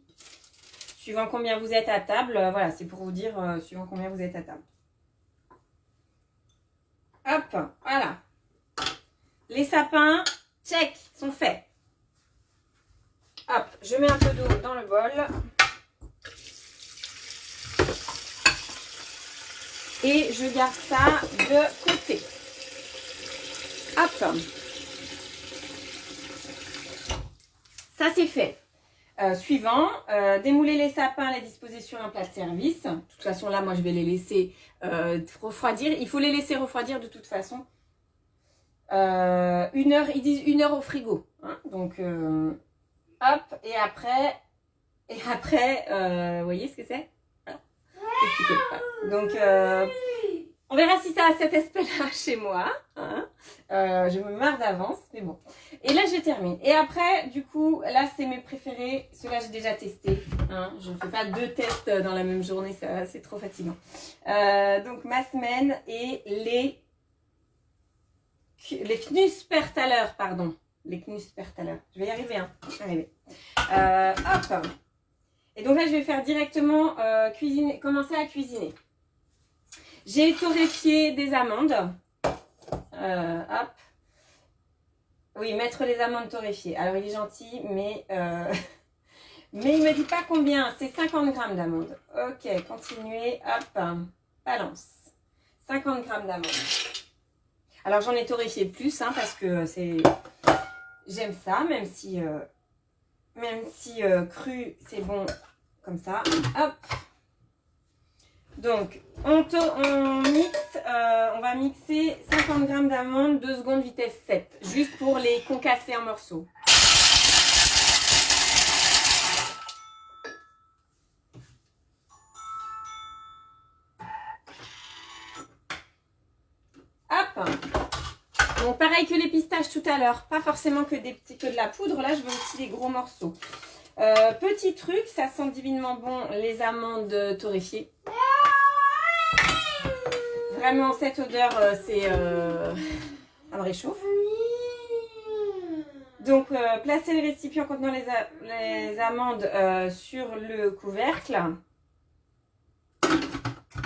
Suivant combien vous êtes à table. Voilà, c'est pour vous dire suivant combien vous êtes à table. Hop, voilà. Les sapins, check, sont faits. Hop, je mets un peu d'eau dans le bol. Et je garde ça de côté. Hop. Ça, c'est fait. Suivant, démouler les sapins, les disposer sur un plat de service. De toute façon, là, moi, je vais les laisser refroidir. Il faut les laisser refroidir de toute façon. 1 heure, ils disent 1 heure au frigo. Hein. Donc, hop, et après, vous voyez ce que c'est? Donc, on verra si ça a cet aspect-là chez moi. Hein. Je me marre d'avance, mais bon. Et là, je termine. Et après, du coup, là, c'est mes préférés. Ceux-là, j'ai déjà testé. Hein. Je ne fais pas 2 tests dans la même journée, c'est trop fatigant. Donc, ma semaine et les Knuspertaler, pardon. Les Knuspertaler. Je vais y arriver, hein. Hop. Et donc là, je vais faire directement commencer à cuisiner. J'ai torréfié des amandes. Hop. Oui, mettre les amandes torréfiées. Alors, il est gentil, mais mais il ne me dit pas combien. C'est 50 grammes d'amandes. Ok, continuez. Hop. Balance. 50 grammes d'amandes. Alors, j'en ai torréfié plus, hein, parce que j'aime ça, même si cru, c'est bon comme ça. Hop. Donc, on mixe, on va mixer 50 grammes d'amandes, 2 secondes vitesse 7, juste pour les concasser en morceaux. Hop. Donc, pareil que les pistaches tout à l'heure, pas forcément que de la poudre, là je veux aussi des gros morceaux. Petit truc, ça sent divinement bon, les amandes torréfiées. Vraiment, cette odeur, ça me réchauffe. Donc, placez le récipient contenant les amandes sur le couvercle.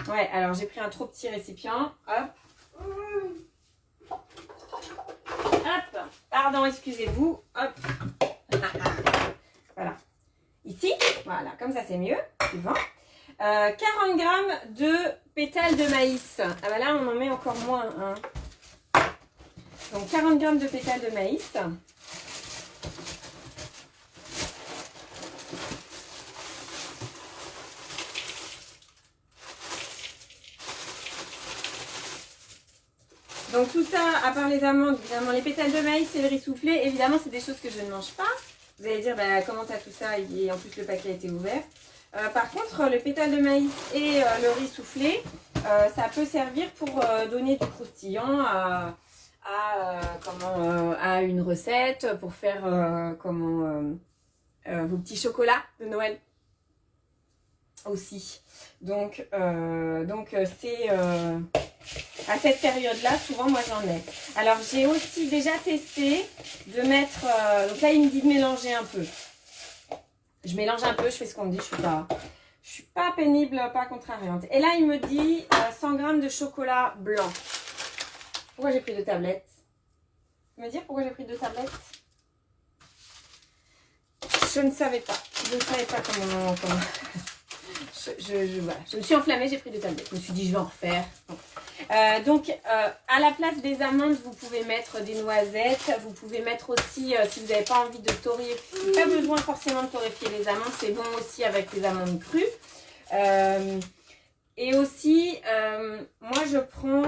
Ouais, alors j'ai pris un trop petit récipient. Hop. Hop. Pardon, excusez-vous. Hop. Voilà. Ici, voilà, comme ça c'est mieux. Suivant. 40 grammes de pétales de maïs. Ah bah là, on en met encore moins. Hein. Donc, 40 grammes de pétales de maïs. Donc, tout ça, à part les amandes, évidemment, les pétales de maïs et le riz soufflé, évidemment, c'est des choses que je ne mange pas. Vous allez dire, bah, comment t'as tout ça? Et en plus, le paquet a été ouvert. Par contre, le pétale de maïs et le riz soufflé, ça peut servir pour donner du croustillant à une recette, pour faire vos petits chocolats de Noël aussi. Donc c'est à cette période-là, souvent moi j'en ai. Alors j'ai aussi déjà testé de mettre, donc là il me dit de mélanger un peu. Je mélange un peu, je fais ce qu'on me dit, je suis pas pénible, pas contrariante. Et là, il me dit 100 grammes de chocolat blanc. Pourquoi j'ai pris 2 tablettes? Me dire pourquoi j'ai pris 2 tablettes? Je ne savais pas. Je ne savais pas comment... Voilà. Je me suis enflammée, j'ai pris 2 tablettes. Je me suis dit, je vais en refaire. Donc, à la place des amandes, vous pouvez mettre des noisettes. Vous pouvez mettre aussi, si vous n'avez pas envie de torréfier, pas besoin forcément de torréfier les amandes. C'est bon aussi avec les amandes crues. Et aussi, moi, je prends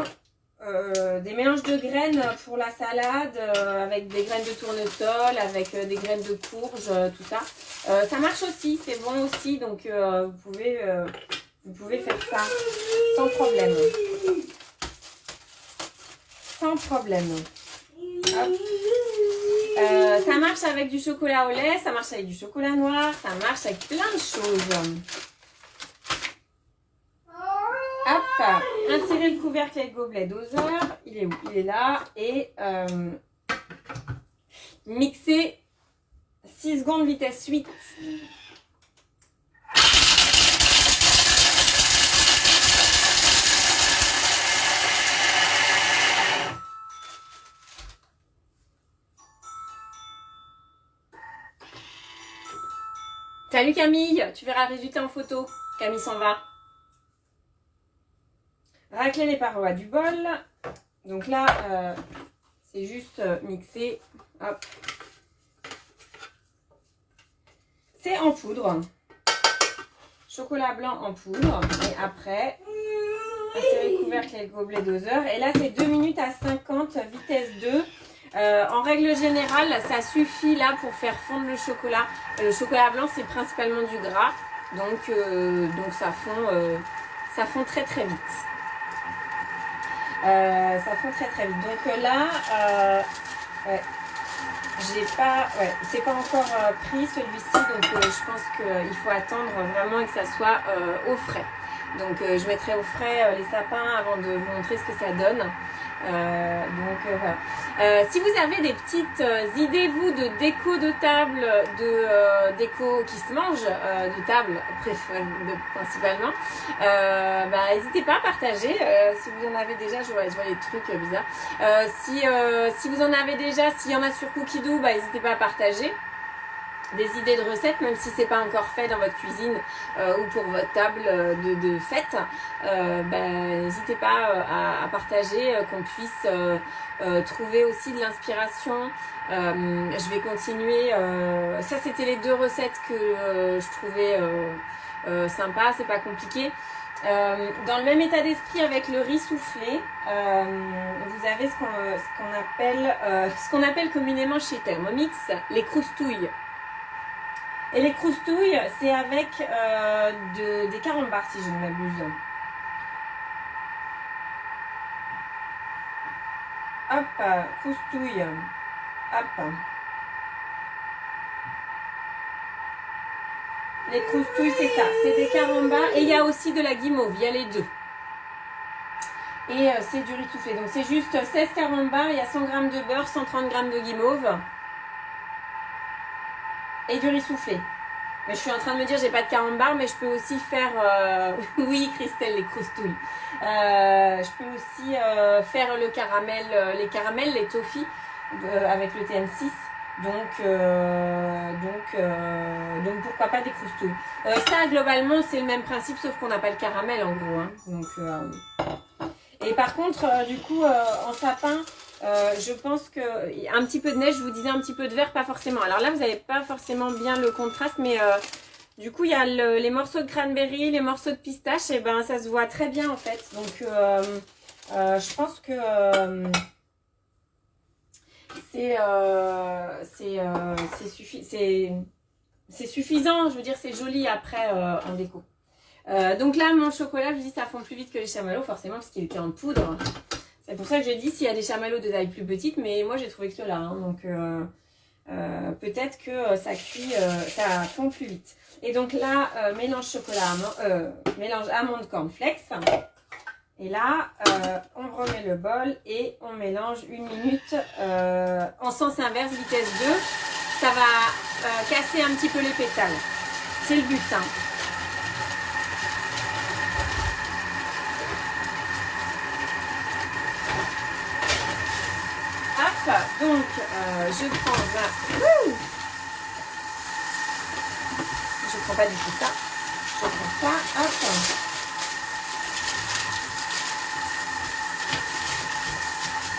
des mélanges de graines pour la salade, avec des graines de tournesol, avec des graines de courge, tout ça. Ça marche aussi, c'est bon aussi. Donc, vous pouvez faire ça sans problème. Sans problème. Hop. Ça marche avec du chocolat au lait, ça marche avec du chocolat noir, ça marche avec plein de choses. Hop, insérez le couvercle et le gobelet doseur. Il est où? Il est là. Et mixez 6 secondes vitesse 8. Salut Camille, tu verras le résultat en photo. Camille s'en va. Racler les parois du bol. Donc là, c'est juste mixer. Hop. C'est en poudre. Chocolat blanc en poudre. Et après, insérer couvercle et le gobelet doseur. Et là, c'est 2 minutes à 50, vitesse 2. En règle générale, ça suffit là pour faire fondre le chocolat. Le chocolat blanc, c'est principalement du gras. Donc ça fond très très vite. Ça fond très très vite. Donc là, ouais, c'est pas encore pris celui-ci. Donc je pense qu'il faut attendre vraiment et que ça soit au frais. Donc je mettrai au frais les sapins avant de vous montrer ce que ça donne. Voilà. Si vous avez des petites idées, vous, de déco de table, de déco qui se mange, de table principalement, n'hésitez pas à partager. Si vous en avez déjà, je vois les trucs bizarres. Si vous en avez déjà, s'il y en a sur Cookidoo, n'hésitez pas à partager des idées de recettes, même si c'est pas encore fait dans votre cuisine ou pour votre table de fête. N'hésitez pas à partager, qu'on puisse trouver aussi de l'inspiration. Je vais continuer. Ça, c'était les 2 recettes que je trouvais sympa, c'est pas compliqué. Dans le même état d'esprit avec le riz soufflé, vous avez ce qu'on appelle communément chez Thermomix les croustouilles. Et les croustouilles, c'est avec des carambars, si je ne m'abuse. Hop, croustouilles. Hop. Les croustouilles, c'est ça. C'est des carambars. Et il y a aussi de la guimauve. Il y a les deux. Et c'est du riz soufflé. Donc c'est juste 16 carambars. Il y a 100 g de beurre, 130 g de guimauve. Et du riz soufflé. Mais je suis en train de me dire, j'ai pas de carambar, mais je peux aussi faire... Oui, Christelle, les croustouilles. Je peux aussi faire le caramel, les caramels, les toffees avec le TM6. Donc pourquoi pas des croustouilles. Ça, globalement, c'est le même principe, sauf qu'on n'a pas le caramel, en gros. Hein. Et par contre, du coup, en sapin... je pense que un petit peu de neige, je vous disais un petit peu de vert, pas forcément. Alors là, vous n'avez pas forcément bien le contraste, mais du coup, il y a les morceaux de cranberry, les morceaux de pistache, et ben ça se voit très bien en fait. Donc, je pense que c'est suffisant. Je veux dire, c'est joli après en déco. Donc là, mon chocolat, je vous dis, ça fond plus vite que les chamallows, forcément, parce qu'il était en poudre. C'est pour ça que j'ai dit s'il y a des chamallows de taille plus petite, mais moi j'ai trouvé que ceux-là. Hein, donc peut-être que ça cuit, ça fond plus vite. Et donc là, mélange mélange amande cornflakes. Et là, on remet le bol et on mélange 1 minute en sens inverse, vitesse 2. Ça va casser un petit peu les pétales. C'est le but. Hein. Donc, je prends je prends pas du tout ça. Je prends ça, hop.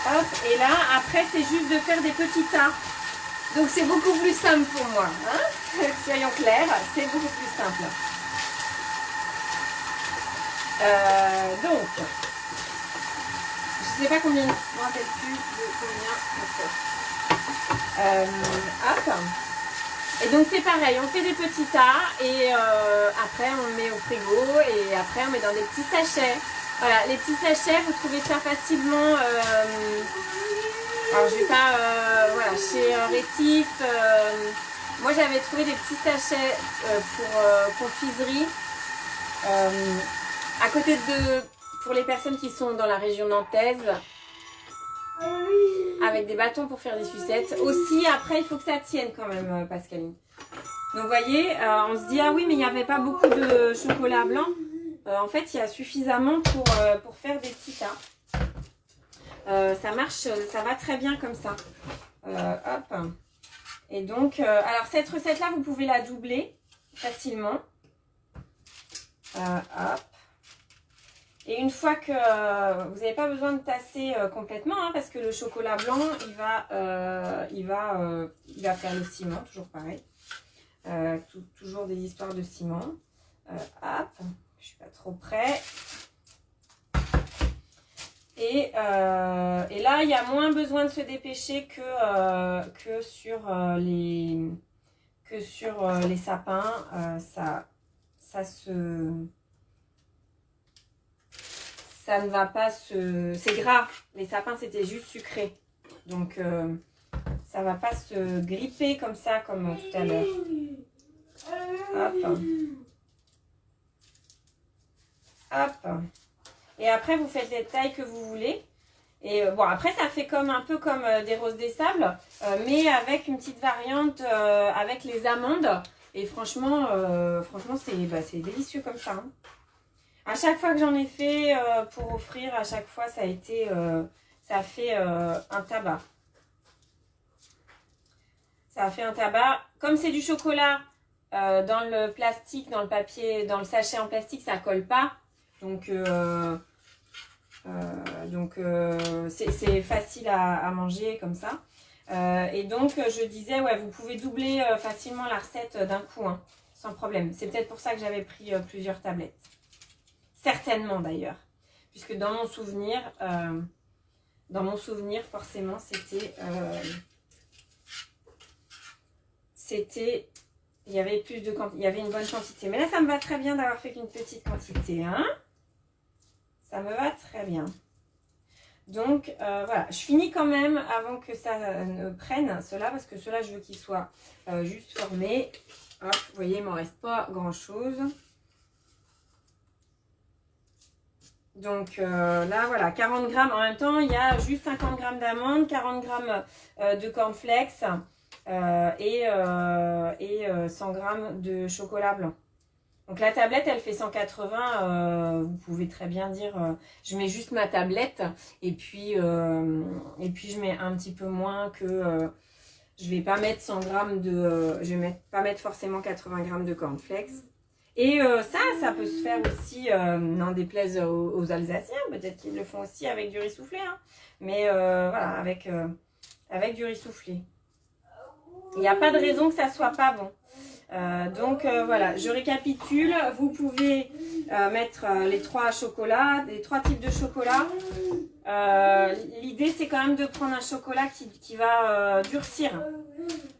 Hop, et là, après, c'est juste de faire des petits tas. Donc, c'est beaucoup plus simple pour moi. Hein. Soyons clairs, c'est beaucoup plus simple. Donc... Je ne sais pas combien, je ne me rappelle plus de combien. Hop. Et donc c'est pareil, on fait des petits tas et après on met au frigo et après on met dans des petits sachets. Voilà, les petits sachets, vous trouvez ça facilement. Alors je vais pas, voilà, chez Rétif. Moi j'avais trouvé des petits sachets pour confiserie à côté de. Pour les personnes qui sont dans la région nantaise, avec des bâtons pour faire des sucettes. Aussi, après, il faut que ça tienne quand même, Pascaline. Donc, vous voyez, on se dit, ah oui, mais il n'y avait pas beaucoup de chocolat blanc. En fait, il y a suffisamment pour faire des petits tas. Ça marche, ça va très bien comme ça. Hop. Et donc, alors cette recette-là, vous pouvez la doubler facilement. Hop. Et une fois que vous n'avez pas besoin de tasser complètement, hein, parce que le chocolat blanc, il va faire le ciment, toujours pareil. Toujours des histoires de ciment. Hop, je suis pas trop près. Et là, il y a moins besoin de se dépêcher que sur les sapins. Ça ne va pas se... C'est gras. Les sapins, c'était juste sucré. Donc, ça ne va pas se gripper comme ça, comme tout à l'heure. Hop. Hop. Et après, vous faites les tailles que vous voulez. Et bon, après, ça fait un peu comme des roses des sables, mais avec une petite variante avec les amandes. Et franchement, c'est délicieux comme ça. Hein. À chaque fois que j'en ai fait pour offrir, à chaque fois, ça a fait un tabac. Ça a fait un tabac. Comme c'est du chocolat, dans le plastique, dans le papier, dans le sachet en plastique, ça colle pas. Donc c'est facile à manger comme ça. Et donc, je disais, ouais, vous pouvez doubler facilement la recette d'un coup, hein, sans problème. C'est peut-être pour ça que j'avais pris plusieurs tablettes. Certainement d'ailleurs. Puisque dans mon souvenir, forcément, il y avait il y avait une bonne quantité. Mais là, ça me va très bien d'avoir fait qu'une petite quantité, hein. Ça me va très bien. Donc, voilà. Je finis quand même avant que ça ne prenne cela. Parce que cela, je veux qu'il soit juste formé. Hop, vous voyez, il ne m'en reste pas grand-chose. Donc, là, voilà. 40 grammes. En même temps, il y a juste 50 grammes d'amandes, 40 grammes de cornflakes et 100 grammes de chocolat blanc. Donc la tablette, elle fait 180, vous pouvez très bien dire, je mets juste ma tablette et puis je mets un petit peu moins que, je vais pas mettre 100 grammes je vais pas mettre forcément 80 grammes de cornflakes. Et ça peut se faire aussi, n'en déplaise aux Alsaciens, peut-être qu'ils le font aussi avec du riz soufflé, hein. Mais voilà, avec du riz soufflé. Il n'y a pas de raison que ça soit pas bon. Donc voilà, je récapitule. Vous pouvez mettre les trois types de chocolat. L'idée, c'est quand même de prendre un chocolat qui va durcir.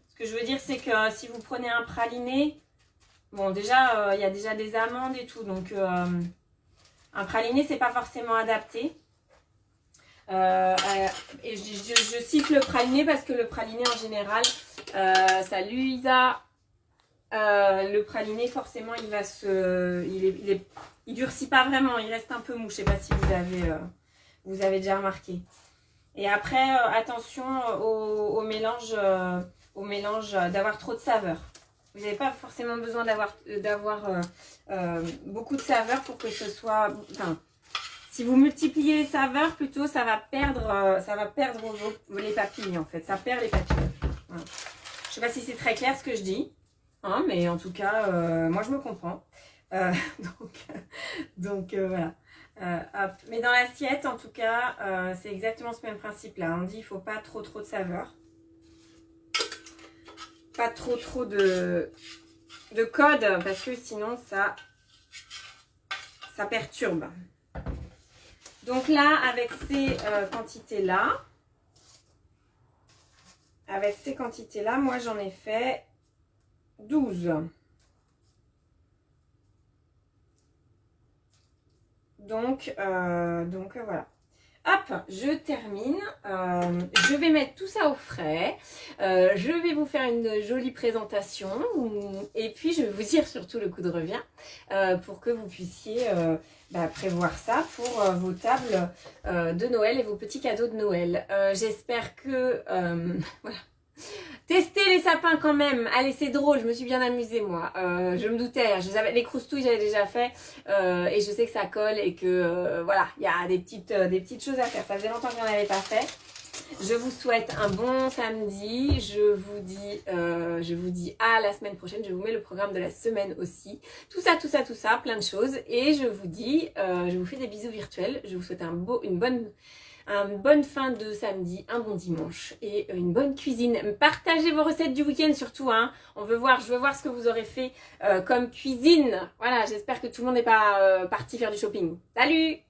Ce que je veux dire, c'est que si vous prenez un praliné, bon, déjà, il y a déjà des amandes et tout. Donc, un praliné, c'est pas forcément adapté. Et je cite le praliné parce que le praliné, en général, salut Isa. Le praliné, forcément, il durcit pas vraiment, il reste un peu mou. Je sais pas si vous avez déjà remarqué. Et après, attention au mélange, d'avoir trop de saveur. Vous n'avez pas forcément besoin d'avoir beaucoup de saveur pour que ce soit. Enfin, si vous multipliez les saveurs, plutôt, ça va perdre les papilles en fait. Ça perd les papilles. Voilà. Je sais pas si c'est très clair ce que je dis. Hein, mais en tout cas, moi je me comprends. Donc voilà. Hop. Mais dans l'assiette, en tout cas, c'est exactement ce même principe-là. On dit qu'il ne faut pas trop de saveur. Pas trop de code, parce que sinon ça perturbe. Donc là, avec ces quantités-là, moi j'en ai fait 12. Donc voilà. Hop, je termine. Je vais mettre tout ça au frais. Je vais vous faire une jolie présentation. Et puis, je vais vous dire surtout le coup de revient pour que vous puissiez prévoir ça pour vos tables de Noël et vos petits cadeaux de Noël. J'espère que... voilà. Tester les sapins quand même. Allez, c'est drôle, je me suis bien amusée moi. Je me doutais, les croustouilles j'avais déjà fait et je sais que ça colle et que voilà, il y a des petites choses à faire. Ça faisait longtemps que j'en avais pas fait. Je vous souhaite un bon samedi. Je vous dis à la semaine prochaine. Je vous mets le programme de la semaine aussi. Tout ça, plein de choses. Et je vous dis, je vous fais des bisous virtuels. Je vous souhaite une bonne fin de samedi, un bon dimanche et une bonne cuisine. Partagez vos recettes du week-end surtout, hein. Je veux voir ce que vous aurez fait comme cuisine. Voilà, j'espère que tout le monde n'est pas parti faire du shopping. Salut!